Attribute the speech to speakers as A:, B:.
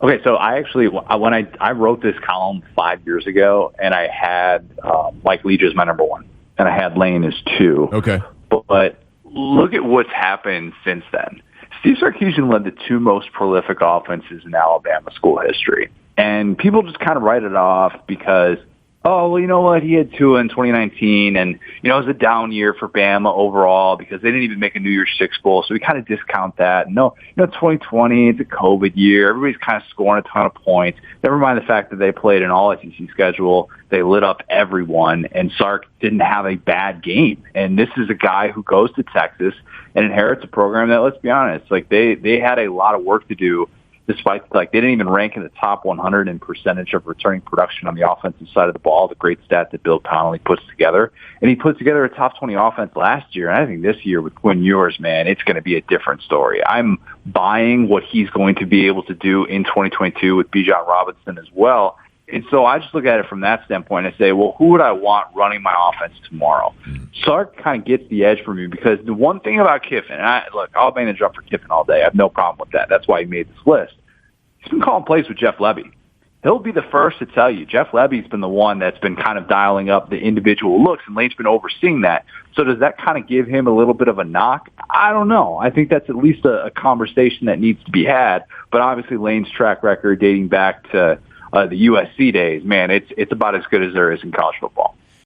A: Okay, so when I wrote this column 5 years ago, and I had Mike Leach as my number one, and I had Lane as two.
B: Okay.
A: But look at what's happened since then. Steve Sarkisian led the two most prolific offenses in Alabama school history. And people just kind of write it off because, oh, well, you know what? He had two in 2019, and, it was a down year for Bama overall because they didn't even make a New Year's Six Bowl, so we kind of discount that. No, 2020, it's a COVID year. Everybody's kind of scoring a ton of points. Never mind the fact that they played an all-SEC schedule. They lit up everyone, and Sark didn't have a bad game. And this is a guy who goes to Texas and inherits a program that, let's be honest, they had a lot of work to do. Despite, they didn't even rank in the top 100 in percentage of returning production on the offensive side of the ball, the great stat that Bill Connolly puts together. And he put together a top 20 offense last year. And I think this year with Quinn Ewers, man, it's going to be a different story. I'm buying what he's going to be able to do in 2022 with Bijan Robinson as well. And so I just look at it from that standpoint and say, well, who would I want running my offense tomorrow? Sark kind of gets the edge for me because the one thing about Kiffin, and I'll bang the drum for Kiffin all day. I have no problem with that. That's why he made this list. He's been calling plays with Jeff Lebby. He'll be the first to tell you. Jeff Lebby's been the one that's been kind of dialing up the individual looks, and Lane's been overseeing that. So does that kind of give him a little bit of a knock? I don't know. I think that's at least a conversation that needs to be had. But obviously Lane's track record dating back to the USC days, man, it's about as good as there is in college football.